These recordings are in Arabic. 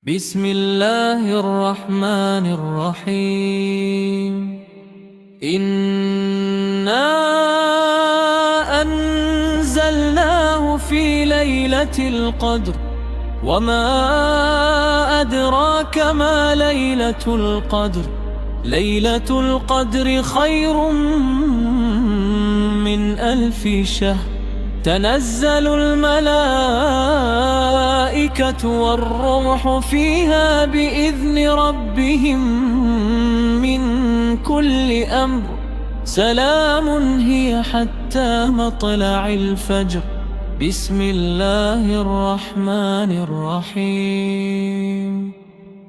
بسم الله الرحمن الرحيم. إنا أنزلناه في ليلة القدر وما أدراك ما ليلة القدر. ليلة القدر خير من 1000 شهر. تنزل الملائكة والروح فيها بإذن ربهم من كل أمر. سلام هي حتى مطلع الفجر. بسم الله الرحمن الرحيم.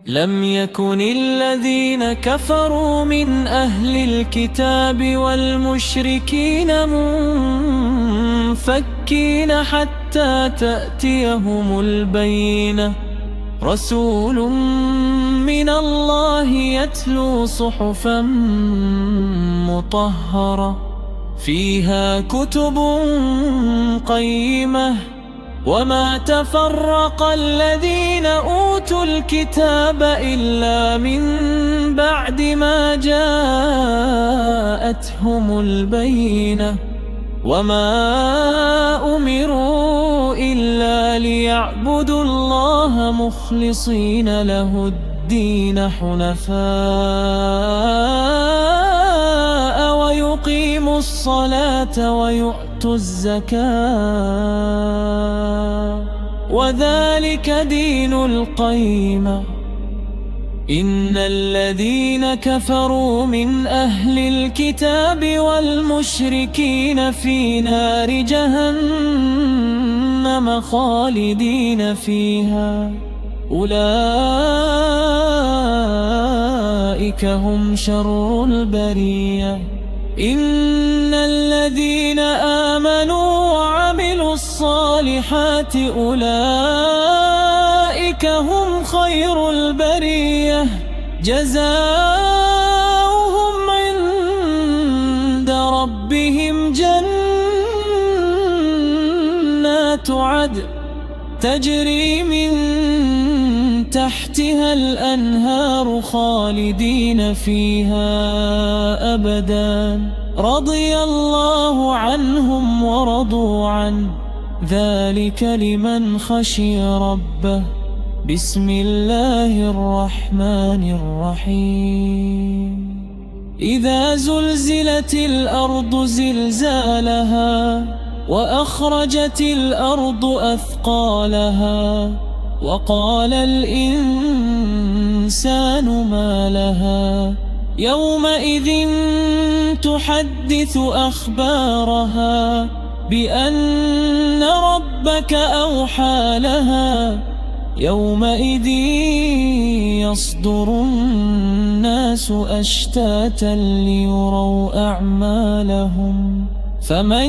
لم يكن الذين كفروا من أهل الكتاب والمشركين منفكين حتى تأتيهم البينة. رسول من الله يتلو صحفا مطهرة فيها كتب قيمة. وما تفرق الذين أوتوا الكتاب إلا من بعد ما جاءتهم البينة. وما أمروا إلا ليعبدوا الله مخلصين له الدين حنفاء ويقيموا الصلاة ويؤتوا الزكاة وذلك دين القيمة. إن الذين كفروا من أهل الكتاب والمشركين في نار جهنم خالدين فيها. أولئك هم شر البرية. إن الذين آمنوا وعملوا الصالحات أولئك هم خير البرية. جزاؤهم عند ربهم جنات عدن تجري من تحتها الأنهار خالدين فيها أبدا. رضي الله عنهم ورضوا عنه ذلك لمن خشي ربه. بسم الله الرحمن الرحيم. إذا زلزلت الأرض زلزالها وأخرجت الأرض أثقالها وقال الإنسان ما لها يومئذ تحدث أخبارها بأن ربك أوحى لها. يومئذ يصدر الناس أشتاتا ليروا أعمالهم. فمن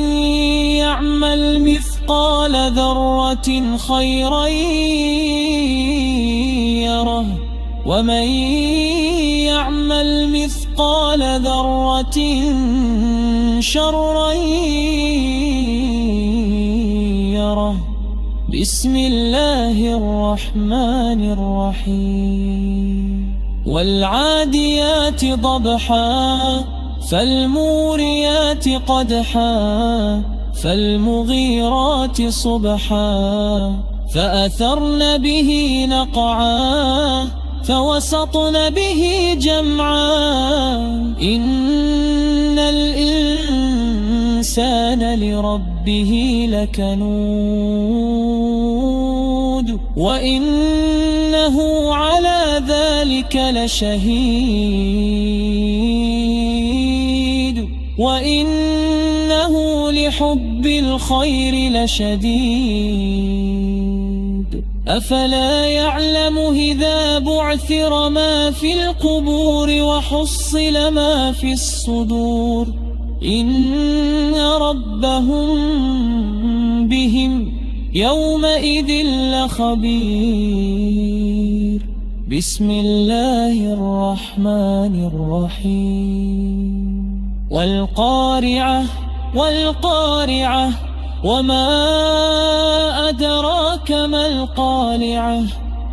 يعمل مثقال ذرة خيرا يره ومن يعمل مثقال ذرة شرا يره. بسم الله الرحمن الرحيم. والعاديات ضبحا فالموريات قدحا فالمغيرات صبحا فأثرن به نقعا فوسطن به جمعا. إن الإنسان لربه لكنود وإنه على ذلك لشهيد وإنه لحب الخير لشديد. أفلا يعلم إذا بعثر ما في القبور وحصل ما في الصدور إن ربهم بهم يومئذ لخبير. بسم الله الرحمن الرحيم. والقارعة والقارعة وما أدراك ما القارعة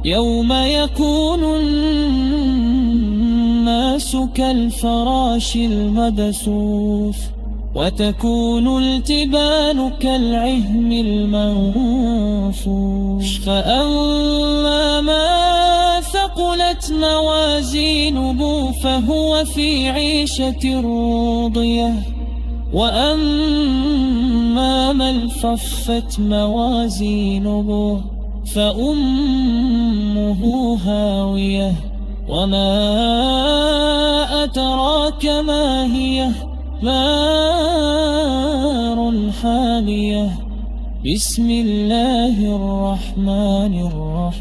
يوم يكون الناس كالفراش المبثوث وتكون الجبال كالعهن المنفوش فأما من ثقلت موازينه فهو في عيشة راضية وأما من خفت موازينه فأمه هاوية وما أدراك ما هي نار حامية بسم الله الرحمن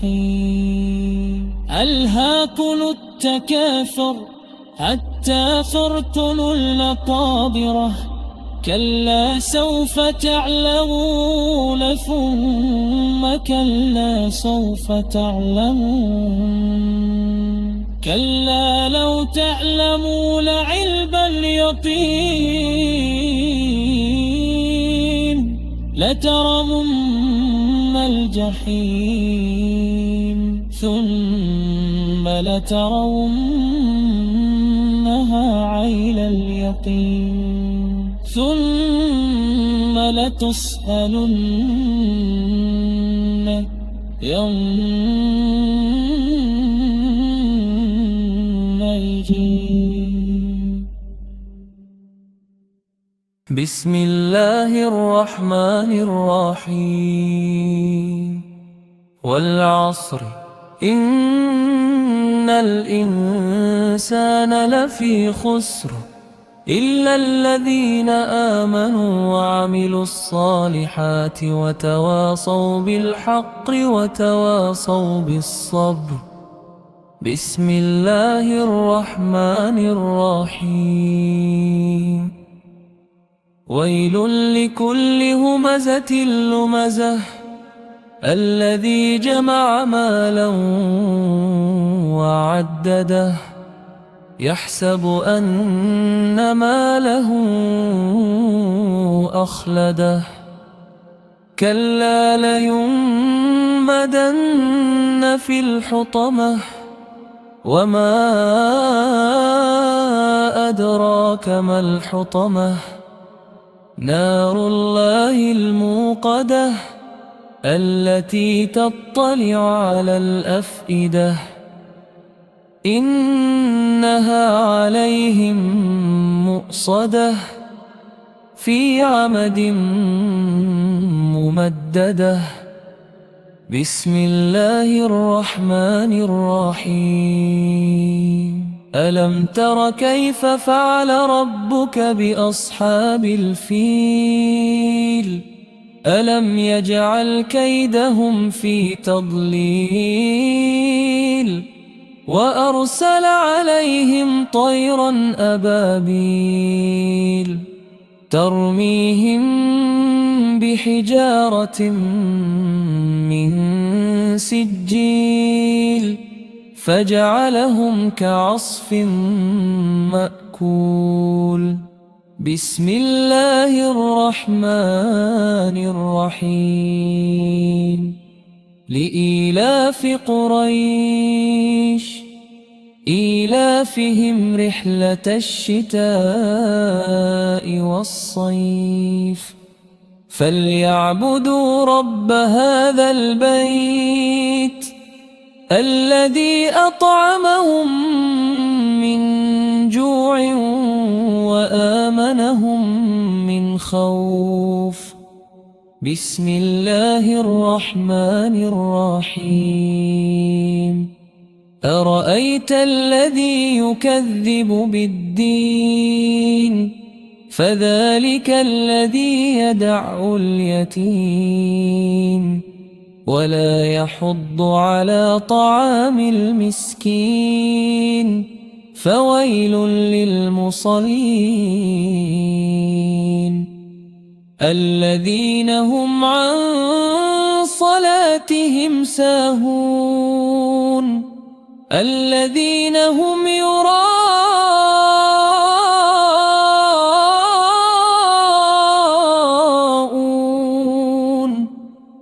الرحيم ألهاكم التكاثر حتى زرتم المقابر كلا سوف تعلمون ثم كلا سوف تعلمون كلا لو تعلمون علم اليقين لترون الجحيم ثم لترونها عين اليقين ثم لتسألن يومئذ. بسم الله الرحمن الرحيم والعصر إن الإنسان لفي خسر إلا الذين آمنوا وعملوا الصالحات وتواصوا بالحق وتواصوا بالصبر. بسم الله الرحمن الرحيم ويل لكل همزة لمزة الذي جمع مالا وعدده يحسب أن ماله أخلده كلا لينبذن في الحطمة وما أدراك ما الحطمة نار الله الموقدة التي تطلع على الأفئدة إنها عليهم مؤصدة في عمد ممددة. بسم الله الرحمن الرحيم ألم تر كيف فعل ربك بأصحاب الفيل ألم يجعل كيدهم في تضليل وأرسل عليهم طيرا أبابيل ترميهم بحجارة من سجيل فجعلهم كعصف مأكول. بسم الله الرحمن الرحيم لإيلاف قريش إيلافهم رحلة الشتاء والصيف فليعبدوا رب هذا البيت الذي أطعمهم من جوع وآمنهم من خوف. بسم الله الرحمن الرحيم أرأيت الذي يكذب بالدين فذلك الذي يدع اليتيم ولا يحض على طعام المسكين فويل للمصلين الذين هم عن صلاتهم ساهون الذين هم يراءون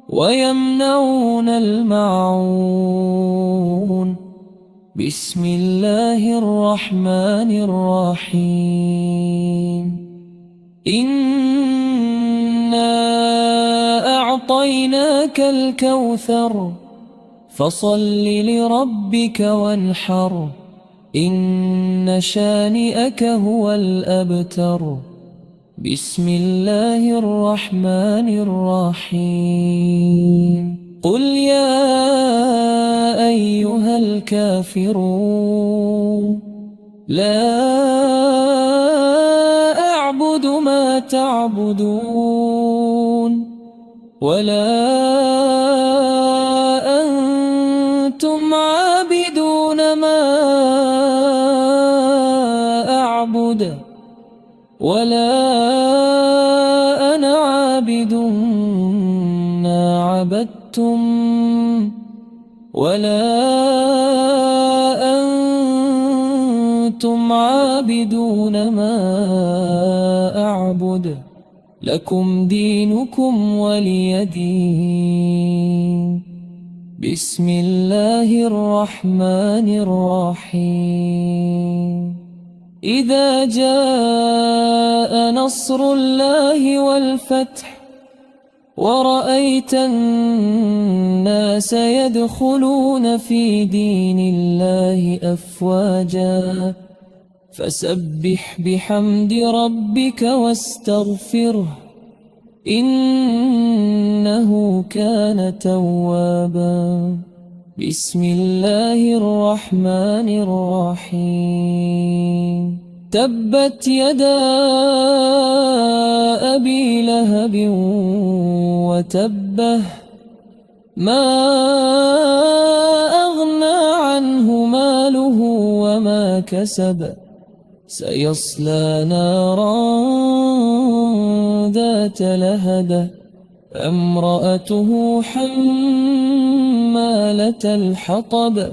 ويمنعون الماعون بسم الله الرحمن الرحيم إنا أعطيناك الكوثر فصل لربك وانحر إن شانئك هو الأبتر بسم الله الرحمن الرحيم قل يا أيها الكافرون لا أعبد ما تعبدون ولا أنتم عابدون ما أعبد ولا أنا عابد ما عبدتم ولا أنتم عابدون ما أعبد لكم دينكم ولي دين بسم الله الرحمن الرحيم إذا جاء نصر الله والفتح ورأيت الناس يدخلون في دين الله أفواجا فسبح بحمد ربك واستغفره إنه كان توابا بسم الله الرحمن الرحيم تبت يدا أبي لهب وتبه ما أغنى عنه ماله وما كسب سيصلى نارا ذات لهب امرأته حمالة الحطب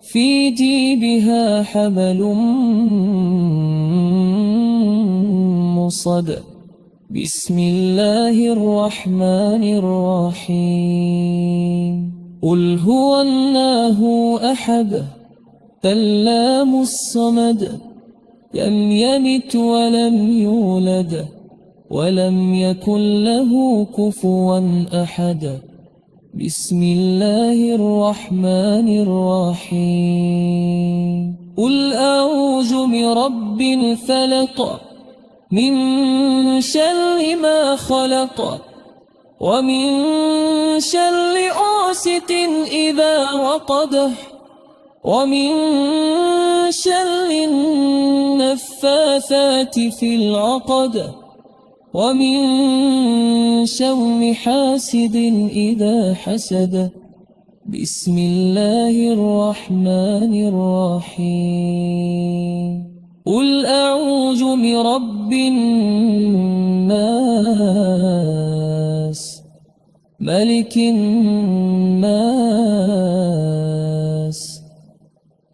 في جيبها حبل مصد بسم الله الرحمن الرحيم قل هو الله أحد اللام الصمد لم يلد ولم يولد ولم يكن له كفوا أحد بسم الله الرحمن الرحيم قل أعوذ برب الفلق من شر ما خلق ومن شر غاسق إذا وقب ومن شر النفاثات في العقد ومن شر حاسد إذا حسد بسم الله الرحمن الرحيم قل أعوذ برب الناس ملك الناس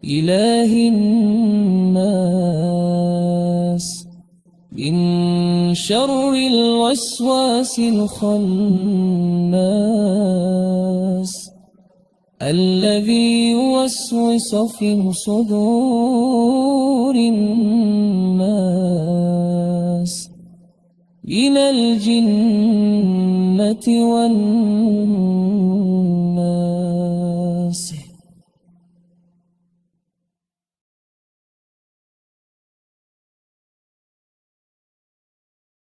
إله الناس من شر الوسواس الخناس الذي يوسوس في صدور الناس من الجنة والناس